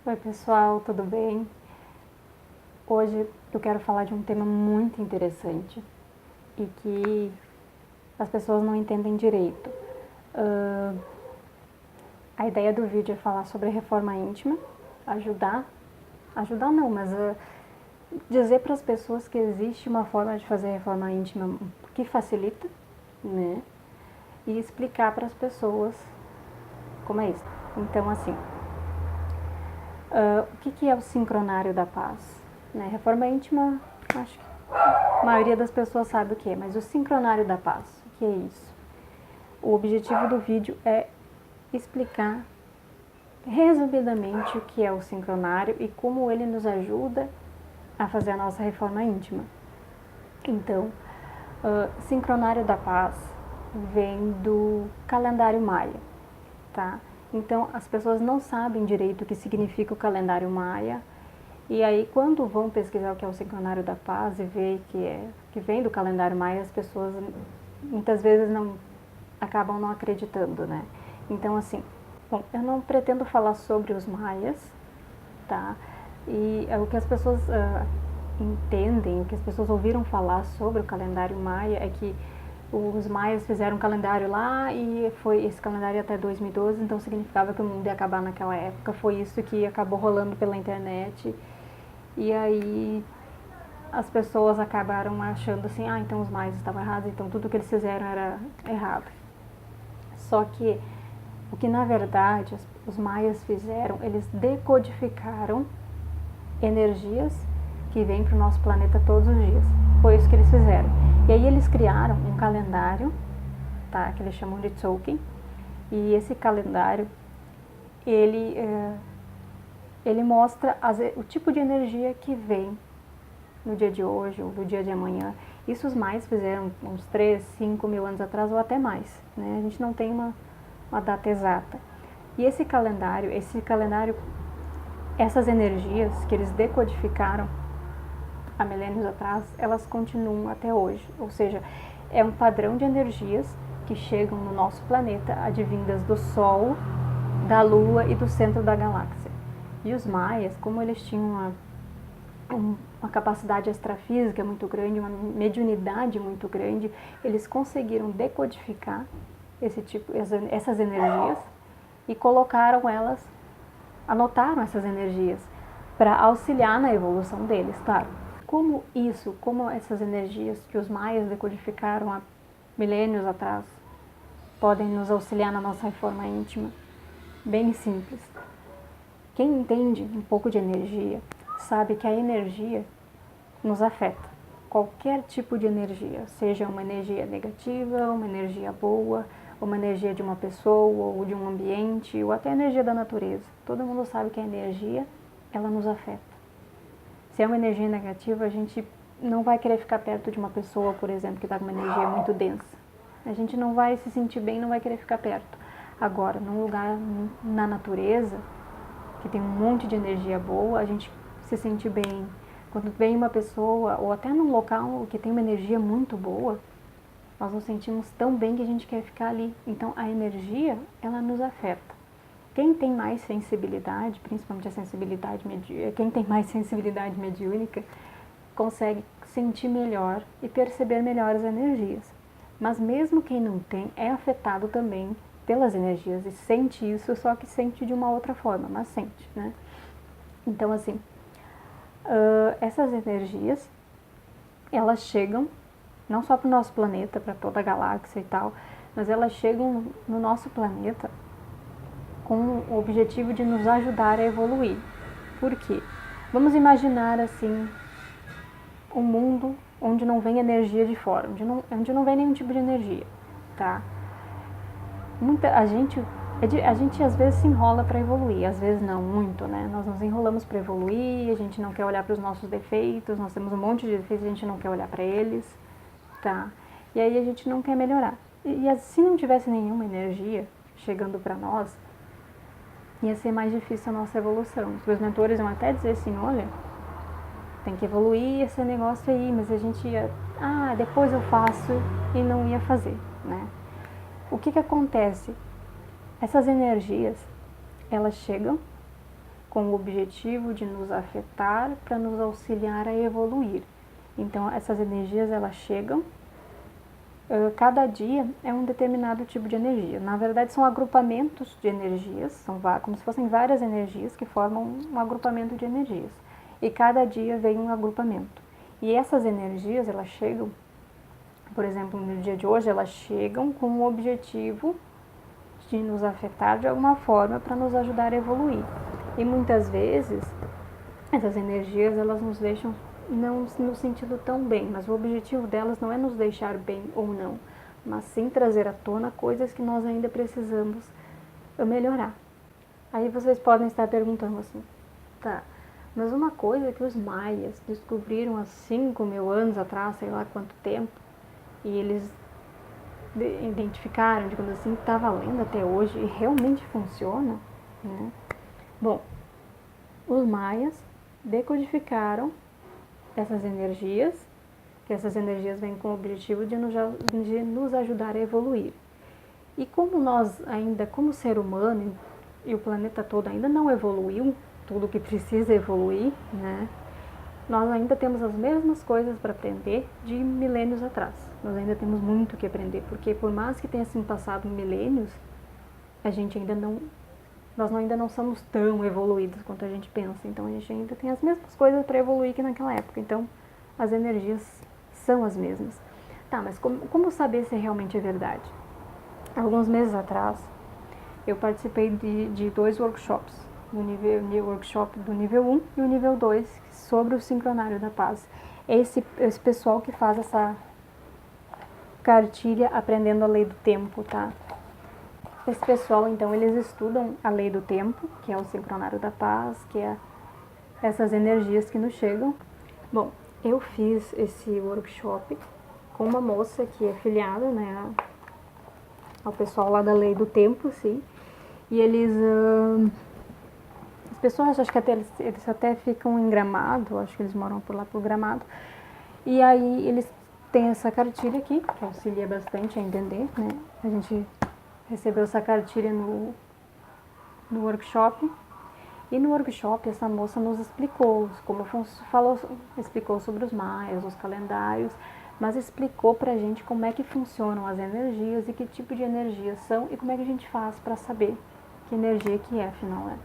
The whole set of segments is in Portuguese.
Oi pessoal, tudo bem? Hoje eu quero falar de um tema muito interessante e que as pessoas não entendem direito. A ideia do vídeo é falar sobre reforma íntima, ajudar não, mas dizer para as pessoas que existe uma forma de fazer reforma íntima que facilita, né? E explicar para as pessoas como é isso. Então, assim, o que é o sincronário da paz? Né? Reforma íntima, acho que a maioria das pessoas sabe o que é, mas o sincronário da paz, o que é isso? O objetivo do vídeo é explicar resumidamente o que é o sincronário e como ele nos ajuda a fazer a nossa reforma íntima. Então, sincronário da paz vem do calendário maia, tá? Então, as pessoas não sabem direito o que significa o calendário maia. E aí, quando vão pesquisar o que é o sincronário da paz e ver que vem do calendário maia, as pessoas muitas vezes acabam não acreditando, né? Então, assim, bom, eu não pretendo falar sobre os maias, tá? E o que as pessoas entendem, o que as pessoas ouviram falar sobre o calendário maia é que os maias fizeram um calendário lá e foi esse calendário até 2012, então significava que o mundo ia acabar naquela época. Foi isso que acabou rolando pela internet. E aí as pessoas acabaram achando assim, então os maias estavam errados, então tudo que eles fizeram era errado. Só que o que na verdade os maias fizeram, eles decodificaram energias que vêm para o nosso planeta todos os dias. Foi isso que eles fizeram. E aí eles criaram um calendário, tá, que eles chamam de Tzolk'in, e esse calendário, ele mostra o tipo de energia que vem no dia de hoje ou no dia de amanhã. Isso os maias fizeram uns 3, 5 mil anos atrás ou até mais, né? A gente não tem uma data exata. E esse calendário, essas energias que eles decodificaram há milênios atrás, elas continuam até hoje. Ou seja, é um padrão de energias que chegam no nosso planeta advindas do Sol, da Lua e do centro da galáxia. E os maias, como eles tinham uma capacidade extrafísica muito grande, uma mediunidade muito grande, eles conseguiram decodificar essas energias e colocaram elas, anotaram essas energias para auxiliar na evolução deles, claro. Como essas energias que os maias decodificaram há milênios atrás podem nos auxiliar na nossa reforma íntima? Bem simples. Quem entende um pouco de energia sabe que a energia nos afeta. Qualquer tipo de energia, seja uma energia negativa, uma energia boa, uma energia de uma pessoa ou de um ambiente, ou até a energia da natureza. Todo mundo sabe que a energia, ela nos afeta. Se é uma energia negativa, a gente não vai querer ficar perto de uma pessoa, por exemplo, que está com uma energia muito densa. A gente não vai se sentir bem, não vai querer ficar perto. Agora, num lugar na natureza, que tem um monte de energia boa, a gente se sente bem. Quando vem uma pessoa, ou até num local que tem uma energia muito boa, nós nos sentimos tão bem que a gente quer ficar ali. Então, a energia, ela nos afeta. Quem tem mais sensibilidade, principalmente quem tem mais sensibilidade mediúnica, consegue sentir melhor e perceber melhor as energias. Mas mesmo quem não tem, é afetado também pelas energias e sente isso, só que sente de uma outra forma, mas sente, né? Então, assim, essas energias, elas chegam não só para o nosso planeta, para toda a galáxia e tal, mas elas chegam no nosso planeta com o objetivo de nos ajudar a evoluir. Por quê? Vamos imaginar assim um mundo onde não vem energia de fora, onde não vem nenhum tipo de energia, tá? A gente às vezes se enrola para evoluir, às vezes não muito, né? Nós nos enrolamos para evoluir, a gente não quer olhar para os nossos defeitos, nós temos um monte de defeitos, a gente não quer olhar para eles, tá? E aí a gente não quer melhorar. E se não tivesse nenhuma energia chegando para nós, ia ser mais difícil a nossa evolução. Os meus mentores iam até dizer assim, olha, tem que evoluir esse negócio aí, mas a gente ia, depois eu faço, e não ia fazer, né? O que acontece? Essas energias, elas chegam com o objetivo de nos afetar para nos auxiliar a evoluir. Então, essas energias, elas chegam, cada dia é um determinado tipo de energia. Na verdade, são agrupamentos de energias, são como se fossem várias energias que formam um agrupamento de energias. E cada dia vem um agrupamento. E essas energias, elas chegam, por exemplo, no dia de hoje, elas chegam com o objetivo de nos afetar de alguma forma para nos ajudar a evoluir. E muitas vezes, essas energias, elas nos deixam não no sentido tão bem, mas o objetivo delas não é nos deixar bem ou não, mas sim trazer à tona coisas que nós ainda precisamos melhorar. Aí vocês podem estar perguntando assim, tá, mas uma coisa que os maias descobriram há 5.000 anos atrás, sei lá quanto tempo, e eles identificaram, digamos assim, que está valendo até hoje e realmente funciona, né? Bom, os maias decodificaram essas energias, que essas energias vêm com o objetivo de nos ajudar a evoluir. E como nós ainda, como ser humano, e o planeta todo ainda não evoluiu tudo que precisa evoluir, né? Nós ainda temos as mesmas coisas para aprender de milênios atrás. Nós ainda temos muito que aprender, porque por mais que tenha se passado milênios, a gente ainda não, nós ainda não somos tão evoluídos quanto a gente pensa. Então a gente ainda tem as mesmas coisas para evoluir que naquela época. Então as energias são as mesmas. Tá, mas como saber se realmente é verdade? Alguns meses atrás, eu participei de 2 workshops. O workshop do nível 1 e o nível 2 sobre o sincronário da paz. Esse pessoal que faz essa cartilha aprendendo a lei do tempo, tá? Esse pessoal, então, eles estudam a lei do tempo, que é o sincronário da paz, que é essas energias que nos chegam. Bom, eu fiz esse workshop com uma moça que é filiada, né, ao pessoal lá da lei do tempo, sim. E eles... as pessoas, acho que eles até ficam em Gramado, acho que eles moram por lá por Gramado. E aí eles têm essa cartilha aqui, que auxilia bastante a entender, né? A gente recebeu essa cartilha no workshop. E no workshop essa moça nos explicou explicou sobre os maias, os calendários, mas explicou pra gente como é que funcionam as energias e que tipo de energias são e como é que a gente faz para saber que energia que é, afinal é.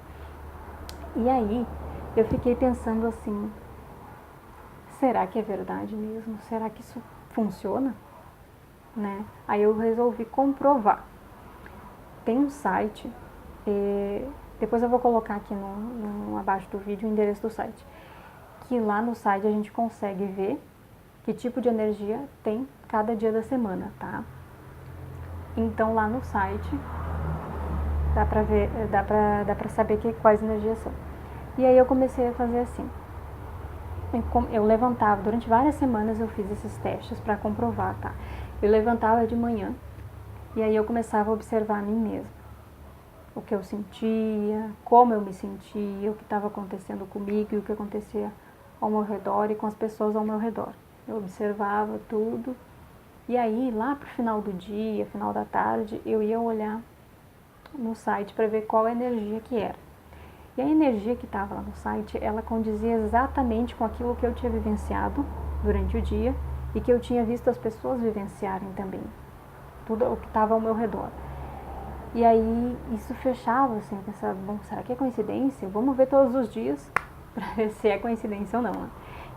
E aí, eu fiquei pensando assim, será que é verdade mesmo? Será que isso funciona? Né? Aí eu resolvi comprovar. Tem um site, depois eu vou colocar aqui abaixo do vídeo o endereço do site, que lá no site a gente consegue ver que tipo de energia tem cada dia da semana, tá? Então lá no site dá pra ver, dá pra saber quais energias são. E aí eu comecei a fazer assim. Eu levantava, durante várias semanas eu fiz esses testes para comprovar, tá? Eu levantava de manhã e aí eu começava a observar a mim mesma. O que eu sentia, como eu me sentia, o que estava acontecendo comigo e o que acontecia ao meu redor e com as pessoas ao meu redor. Eu observava tudo e aí lá pro final do dia, final da tarde, eu ia olhar no site para ver qual energia que era. E a energia que estava lá no site, ela condizia exatamente com aquilo que eu tinha vivenciado durante o dia e que eu tinha visto as pessoas vivenciarem também. Tudo o que estava ao meu redor. E aí isso fechava, assim, eu pensava, bom, será que é coincidência? Vamos ver todos os dias para ver se é coincidência ou não, né?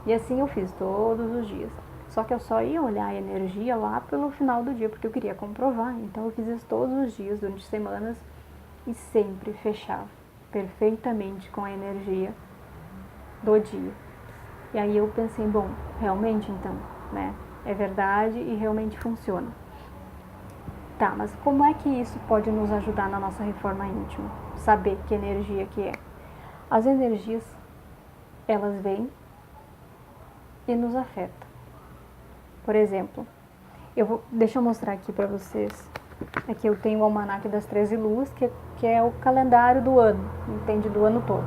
E assim eu fiz todos os dias. Só que eu só ia olhar a energia lá pelo final do dia, porque eu queria comprovar. Então eu fiz isso todos os dias, durante semanas, e sempre fechava perfeitamente com a energia do dia. E aí eu pensei, bom, realmente então, né, é verdade e realmente funciona. Tá, mas como é que isso pode nos ajudar na nossa reforma íntima? Saber que energia que é. As energias, elas vêm e nos afetam. Por exemplo, deixa eu mostrar aqui pra vocês. Aqui eu tenho o almanaque das 13 luas, que é o calendário do ano, entende? Do ano todo.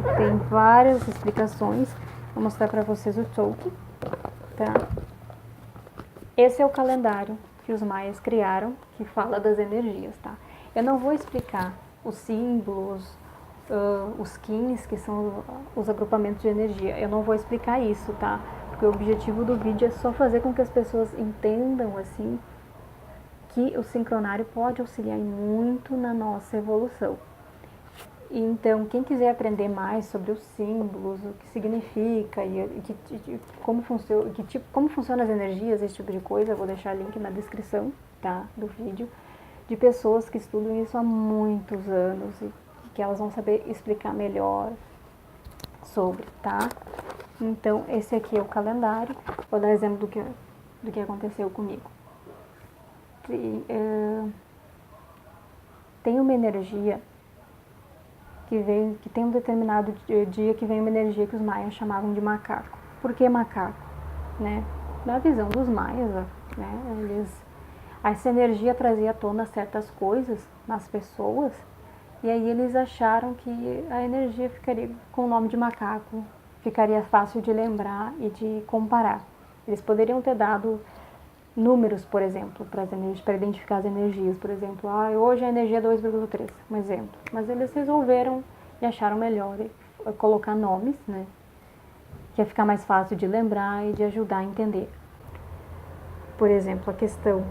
Aqui tem várias explicações. Vou mostrar pra vocês o Tzolk'in, tá? Esse é o calendário que os maias criaram, que fala das energias, tá? Eu não vou explicar os símbolos, os KINs, que são os agrupamentos de energia. Eu não vou explicar isso, tá? Porque o objetivo do vídeo é só fazer com que as pessoas entendam, assim, que o sincronário pode auxiliar muito na nossa evolução. Então, quem quiser aprender mais sobre os símbolos, o que significa como funcionam as energias, esse tipo de coisa, eu vou deixar link na descrição, tá, do vídeo, de pessoas que estudam isso há muitos anos e que elas vão saber explicar melhor sobre, tá? Então, esse aqui é o calendário. Vou dar exemplo do que aconteceu comigo. Tem uma energia que tem um determinado dia que vem uma energia que os maias chamavam de macaco. Por que macaco? Né? Na visão dos maias, né, essa energia trazia à tona certas coisas nas pessoas, e aí eles acharam que a energia ficaria com o nome de macaco, ficaria fácil de lembrar e de comparar. Eles poderiam ter dado números, por exemplo, para identificar as energias. Por exemplo, hoje a energia é 2,3, um exemplo. Mas eles resolveram e acharam melhor colocar nomes, né? Que ia ficar mais fácil de lembrar e de ajudar a entender. Por exemplo, a questão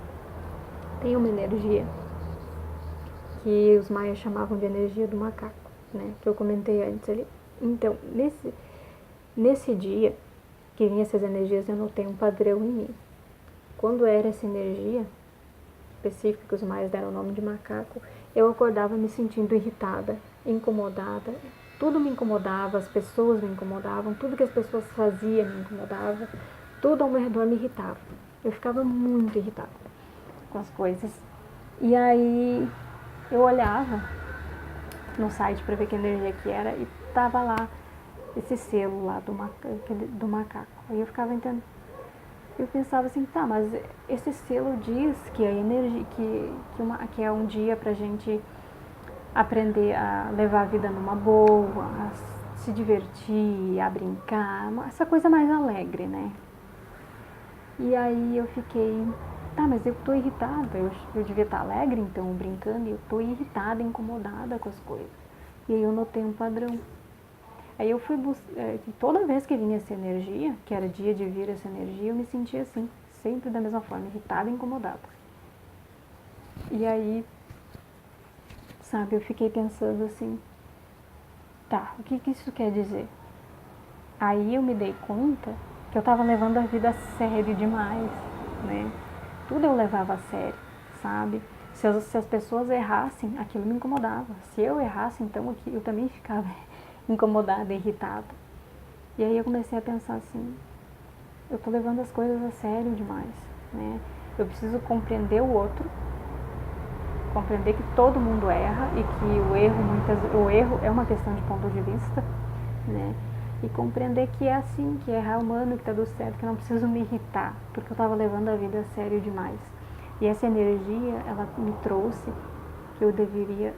tem uma energia que os maias chamavam de energia do macaco, né? Que eu comentei antes ali. Então, nesse dia que vinha essas energias, eu notei um padrão em mim. Quando era essa energia específica, que os maias deram o nome de macaco, eu acordava me sentindo irritada, incomodada. Tudo me incomodava, as pessoas me incomodavam, tudo que as pessoas faziam me incomodava, tudo ao meu redor me irritava. Eu ficava muito irritada com as coisas. E aí eu olhava no site para ver que energia que era e tava lá esse selo lá do macaco. Aí eu ficava entendendo. Eu pensava assim, tá, mas esse selo diz que a energia, que é um dia pra gente aprender a levar a vida numa boa, a se divertir, a brincar, essa coisa mais alegre, né? E aí eu fiquei, tá, mas eu tô irritada, eu devia estar alegre então, brincando, e eu tô irritada, incomodada com as coisas. E aí eu notei um padrão. Aí eu fui buscar, toda vez que vinha essa energia, que era dia de vir essa energia, eu me sentia assim, sempre da mesma forma, irritada e incomodada. E aí, sabe, eu fiquei pensando assim, tá, o que isso quer dizer? Aí eu me dei conta que eu estava levando a vida a sério demais, né? Tudo eu levava a sério, sabe? Se as pessoas errassem, aquilo me incomodava. Se eu errasse, então eu também ficava incomodada, irritada. E aí eu comecei a pensar assim, eu tô levando as coisas a sério demais, né? Eu preciso compreender o outro, compreender que todo mundo erra e que o erro é uma questão de ponto de vista, né? E compreender que é assim, que errar é humano, que tá tudo certo, que eu não preciso me irritar, porque eu tava levando a vida a sério demais. E essa energia, ela me trouxe que eu deveria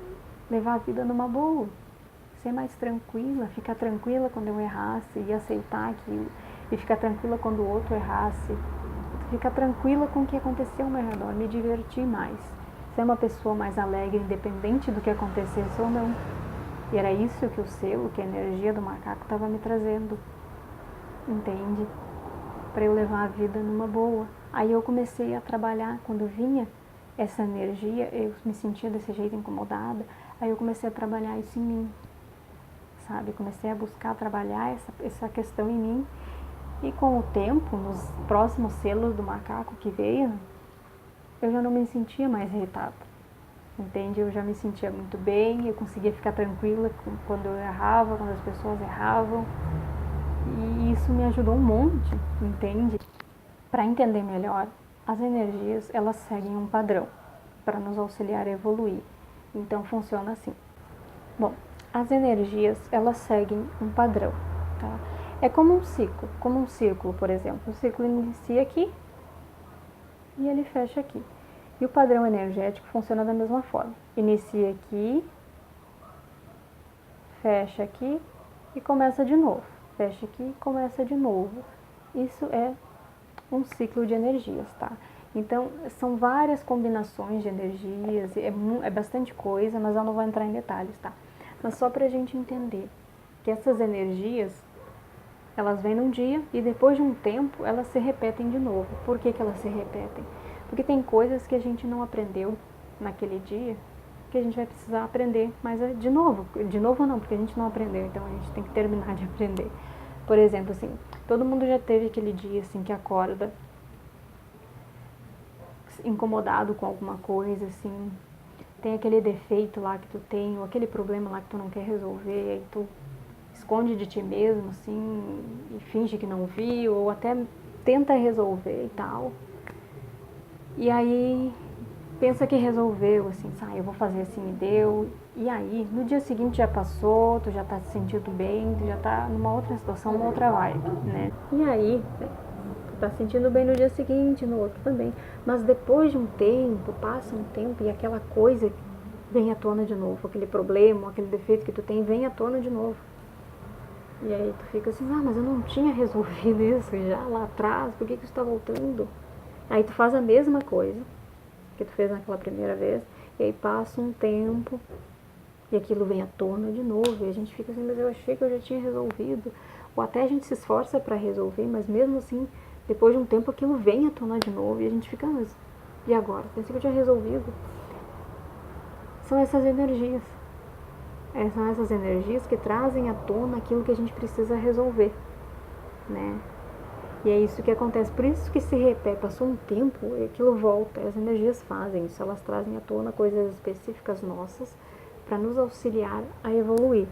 levar a vida numa boa, ser mais tranquila, ficar tranquila quando eu errasse e aceitar aquilo, e ficar tranquila quando o outro errasse, ficar tranquila com o que aconteceu ao meu redor, me divertir mais, ser uma pessoa mais alegre, independente do que acontecesse ou não. E era isso que o selo, que a energia do macaco estava me trazendo, entende? Para eu levar a vida numa boa. Aí eu comecei a trabalhar, quando vinha essa energia, eu me sentia desse jeito incomodada, aí eu comecei a trabalhar isso em mim, sabe? Comecei a buscar trabalhar essa questão em mim, e com o tempo, nos próximos selos do macaco que veio, eu já não me sentia mais irritada. Entende? Eu já me sentia muito bem, eu conseguia ficar tranquila quando eu errava, quando as pessoas erravam. E isso me ajudou um monte, entende? Para entender melhor, as energias, elas seguem um padrão para nos auxiliar a evoluir. Então funciona assim. Bom, as energias, elas seguem um padrão, tá? É como um círculo, por exemplo. O círculo inicia aqui e ele fecha aqui. E o padrão energético funciona da mesma forma. Inicia aqui, fecha aqui e começa de novo. Fecha aqui e começa de novo. Isso é um ciclo de energias, tá? Então, são várias combinações de energias, é bastante coisa, mas eu não vou entrar em detalhes, tá? Mas só para a gente entender que essas energias, elas vêm num dia e depois de um tempo elas se repetem de novo. Por que elas se repetem? Porque tem coisas que a gente não aprendeu naquele dia que a gente vai precisar aprender, mas de novo não, porque a gente não aprendeu, então a gente tem que terminar de aprender. Por exemplo, assim, todo mundo já teve aquele dia assim que acorda incomodado com alguma coisa, assim, tem aquele defeito lá que tu tem, ou aquele problema lá que tu não quer resolver, aí tu esconde de ti mesmo, assim, e finge que não viu, ou até tenta resolver e tal. E aí pensa que resolveu, assim, eu vou fazer assim e deu. E aí, no dia seguinte já passou, tu já tá se sentindo bem, tu já tá numa outra situação, numa outra vibe, né? E aí, tu tá se sentindo bem no dia seguinte, no outro também. Mas depois de um tempo, passa um tempo e aquela coisa vem à tona de novo. Aquele problema, aquele defeito que tu tem, vem à tona de novo. E aí tu fica assim, mas eu não tinha resolvido isso já lá atrás, por que isso tá voltando? Aí tu faz a mesma coisa que tu fez naquela primeira vez, e aí passa um tempo, e aquilo vem à tona de novo, e a gente fica assim, mas eu achei que eu já tinha resolvido. Ou até a gente se esforça para resolver, mas mesmo assim, depois de um tempo aquilo vem à tona de novo, e a gente fica, mas e agora? Pensei que eu tinha resolvido. São essas energias. São essas energias que trazem à tona aquilo que a gente precisa resolver, né? E é isso que acontece, por isso que se repete, passou um tempo e aquilo volta, as energias fazem isso, elas trazem à tona coisas específicas nossas para nos auxiliar a evoluir.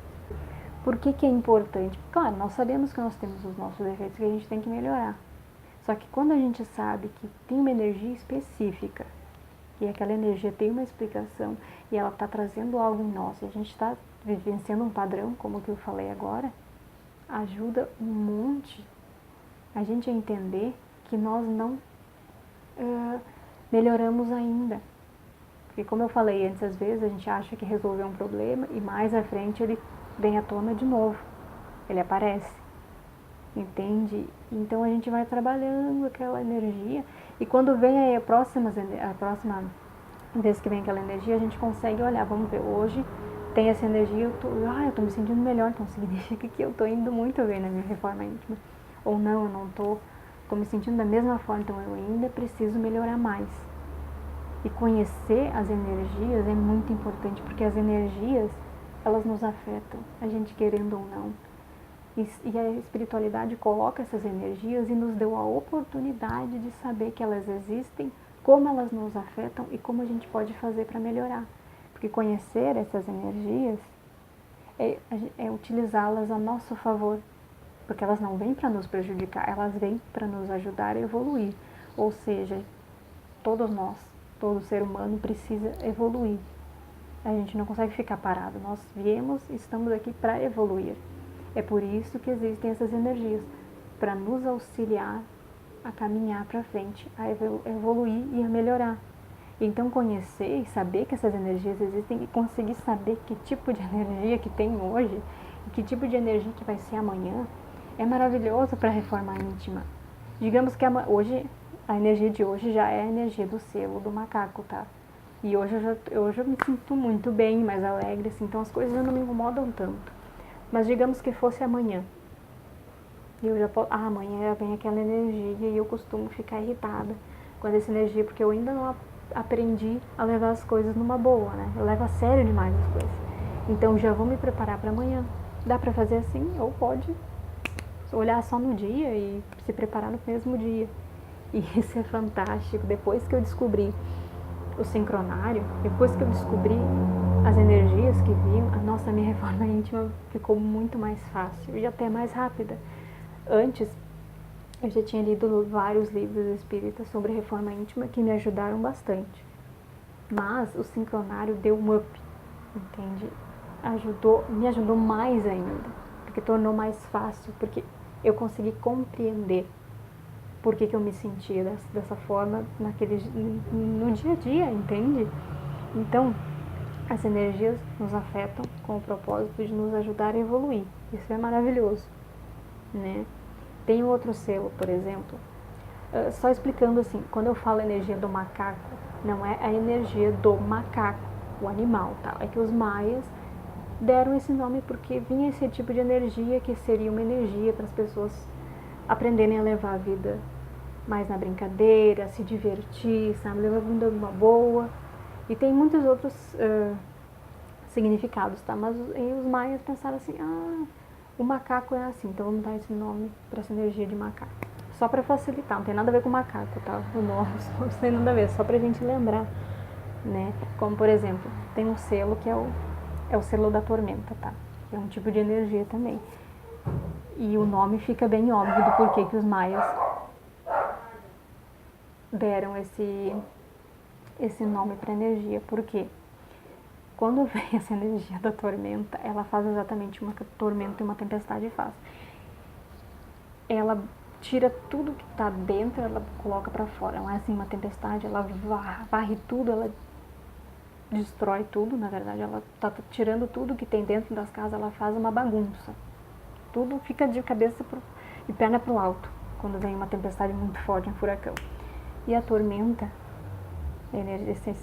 Por que é importante? Claro, nós sabemos que nós temos os nossos defeitos que a gente tem que melhorar. Só que quando a gente sabe que tem uma energia específica, e aquela energia tem uma explicação, e ela está trazendo algo em nós, e a gente está vivenciando um padrão, como que eu falei agora, ajuda um monte a gente a entender que nós não melhoramos ainda. Porque como eu falei antes, às vezes a gente acha que resolveu um problema e mais à frente ele vem à tona de novo. Ele aparece. Entende? Então a gente vai trabalhando aquela energia e quando vem aí a próxima vez que vem aquela energia, a gente consegue olhar, vamos ver, hoje tem essa energia, eu tô me sentindo melhor, então significa que eu tô indo muito bem na minha reforma íntima. Ou não, eu não tô me sentindo da mesma forma, então eu ainda preciso melhorar mais. E conhecer as energias é muito importante, porque as energias, elas nos afetam, a gente querendo ou não. E a espiritualidade coloca essas energias e nos deu a oportunidade de saber que elas existem, como elas nos afetam e como a gente pode fazer para melhorar. Porque conhecer essas energias é utilizá-las a nosso favor. Porque elas não vêm para nos prejudicar, elas vêm para nos ajudar a evoluir. Ou seja, todos nós, todo ser humano precisa evoluir. A gente não consegue ficar parado, nós viemos e estamos aqui para evoluir. É por isso que existem essas energias, para nos auxiliar a caminhar para frente, a evoluir e a melhorar. Então conhecer e saber que essas energias existem e conseguir saber que tipo de energia que tem hoje e que tipo de energia que vai ser amanhã, é maravilhoso para a reforma íntima. Digamos que hoje, a energia de hoje já é a energia do selo do macaco, tá? E hoje eu me sinto muito bem, mais alegre, assim, então as coisas não me incomodam tanto. Mas digamos que fosse amanhã. E eu já posso, amanhã vem aquela energia e eu costumo ficar irritada com essa energia, porque eu ainda não aprendi a levar as coisas numa boa, né? Eu levo a sério demais as coisas. Então já vou me preparar para amanhã. Dá para fazer assim, ou pode olhar só no dia e se preparar no mesmo dia. E isso é fantástico. Depois que eu descobri o sincronário, depois que eu descobri as energias que vinham, a minha reforma íntima ficou muito mais fácil e até mais rápida. Antes, eu já tinha lido vários livros espíritas sobre reforma íntima que me ajudaram bastante. Mas o sincronário deu um up, entende? Me ajudou mais ainda, porque tornou mais fácil, porque eu consegui compreender por que eu me sentia dessa forma no dia a dia, entende? Então, as energias nos afetam com o propósito de nos ajudar a evoluir. Isso é maravilhoso, né? Tem outro selo, por exemplo, só explicando assim, quando eu falo energia do macaco, não é a energia do macaco, o animal, tá? É que os maias deram esse nome porque vinha esse tipo de energia, que seria uma energia para as pessoas aprenderem a levar a vida mais na brincadeira, se divertir, sabe, levar a vida numa boa. E tem muitos outros significados, tá? Mas os maias pensaram assim, o macaco é assim, então vamos dar esse nome para essa energia de macaco. Só para facilitar, não tem nada a ver com macaco, tá? O nome não tem nada a ver, só pra gente lembrar, né? Como, por exemplo, tem um selo que é o selo da tormenta, tá? Que é um tipo de energia também. E o nome fica bem óbvio do porquê que os maias deram esse nome para energia. Por quê? Quando vem essa energia da tormenta, ela faz exatamente uma tormenta e uma tempestade faz. Ela tira tudo que está dentro, ela coloca para fora. Não é assim uma tempestade, ela varre tudo, ela destrói tudo, na verdade, ela está tirando tudo que tem dentro das casas, ela faz uma bagunça. Tudo fica de cabeça e perna para o alto, quando vem uma tempestade muito forte, um furacão. E a tormenta,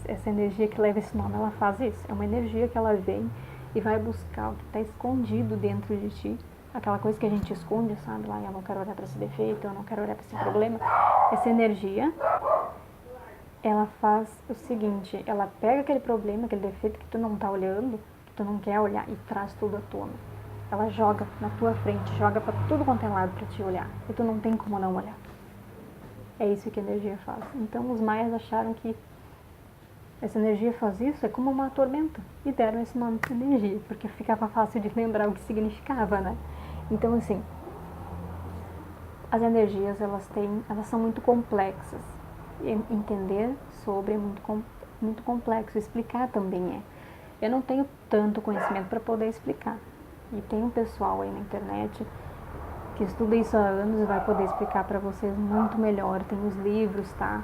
essa energia que leva esse nome, ela faz isso. É uma energia que ela vem e vai buscar o que está escondido dentro de ti. Aquela coisa que a gente esconde, sabe? Lá, eu não quero olhar para esse defeito, eu não quero olhar para esse problema. Essa energia, ela faz o seguinte, ela pega aquele problema, aquele defeito que tu não está olhando, que tu não quer olhar, e traz tudo à tona. Ela joga na tua frente, joga para tudo quanto é lado para te olhar. E tu não tem como não olhar. É isso que a energia faz. Então os maias acharam que essa energia faz isso, é como uma tormenta. E deram esse nome para energia, porque ficava fácil de lembrar o que significava, né? Então, assim, as energias, elas são muito complexas. Entender sobre é muito complexo, explicar também é. Eu não tenho tanto conhecimento para poder explicar. E tem um pessoal aí na internet que estuda isso há anos e vai poder explicar para vocês muito melhor. Tem os livros, tá?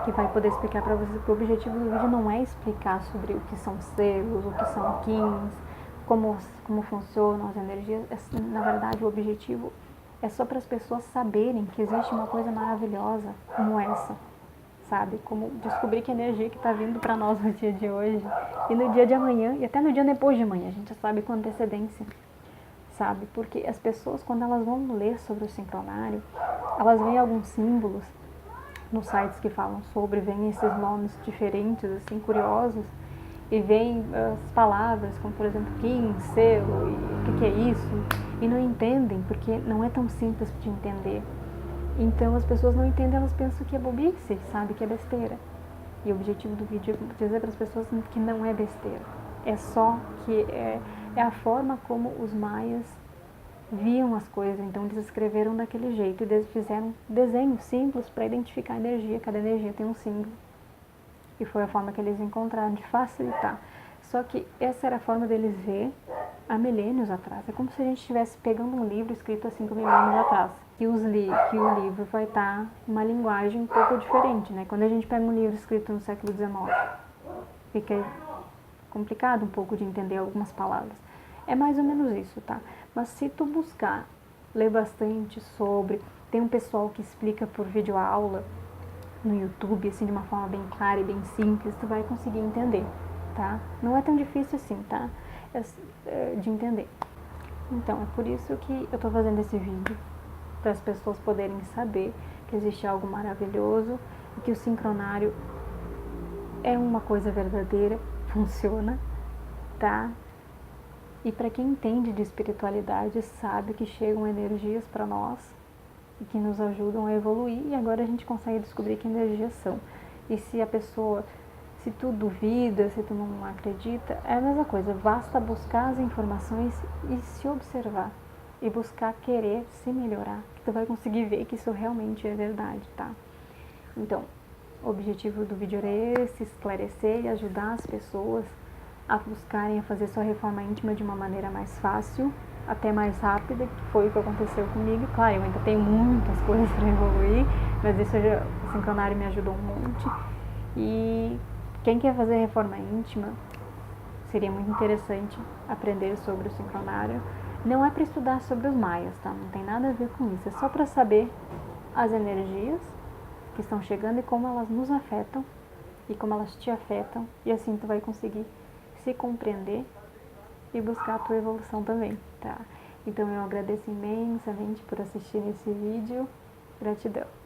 Que vai poder explicar para vocês. O objetivo do vídeo não é explicar sobre o que são selos, o que são quins, como funcionam as energias. Na verdade, o objetivo é só para as pessoas saberem que existe uma coisa maravilhosa como essa, sabe? Como descobrir que a energia que está vindo para nós no dia de hoje e no dia de amanhã e até no dia depois de amanhã, a gente já sabe com antecedência, sabe? Porque as pessoas, quando elas vão ler sobre o sincronário, elas veem alguns símbolos nos sites que falam sobre, vêm esses nomes diferentes, assim, curiosos, e vêm as palavras, como por exemplo, Kim, selo, e o que é isso, e não entendem, porque não é tão simples de entender. Então as pessoas não entendem, elas pensam que é bobice, sabe, que é besteira. E o objetivo do vídeo é dizer para as pessoas que não é besteira. É só que é a forma como os maias viam as coisas, então eles escreveram daquele jeito e eles fizeram desenhos simples para identificar a energia, cada energia tem um símbolo. E foi a forma que eles encontraram de facilitar. Só que essa era a forma deles ver há milênios atrás. É como se a gente estivesse pegando um livro escrito há 5.000 anos atrás. Que o livro vai estar uma linguagem um pouco diferente, né? Quando a gente pega um livro escrito no século XIX, fica complicado um pouco de entender algumas palavras. É mais ou menos isso, tá? Mas se tu buscar, ler bastante sobre, tem um pessoal que explica por videoaula no YouTube, assim, de uma forma bem clara e bem simples, tu vai conseguir entender, tá? Não é tão difícil assim, tá? De entender. Então, é por isso que eu tô fazendo esse vídeo, para as pessoas poderem saber que existe algo maravilhoso e que o sincronário é uma coisa verdadeira, funciona, tá? E para quem entende de espiritualidade, sabe que chegam energias para nós e que nos ajudam a evoluir, e agora a gente consegue descobrir que energias são. E se tu duvida, se tu não acredita, é a mesma coisa, basta buscar as informações e se observar, e buscar querer se melhorar, que tu vai conseguir ver que isso realmente é verdade, tá? Então, o objetivo do vídeo era esse, esclarecer e ajudar as pessoas a buscarem a fazer sua reforma íntima de uma maneira mais fácil, até mais rápida, que foi o que aconteceu comigo. Claro, eu ainda tenho muitas coisas para evoluir, mas o sincronário me ajudou um monte. E quem quer fazer reforma íntima, seria muito interessante aprender sobre o sincronário. Não é para estudar sobre os maias, tá? Não tem nada a ver com isso. É só para saber as energias que estão chegando e como elas nos afetam e como elas te afetam. E assim tu vai conseguir se compreender e buscar a tua evolução também, tá? Então eu agradeço imensamente por assistir esse vídeo. Gratidão.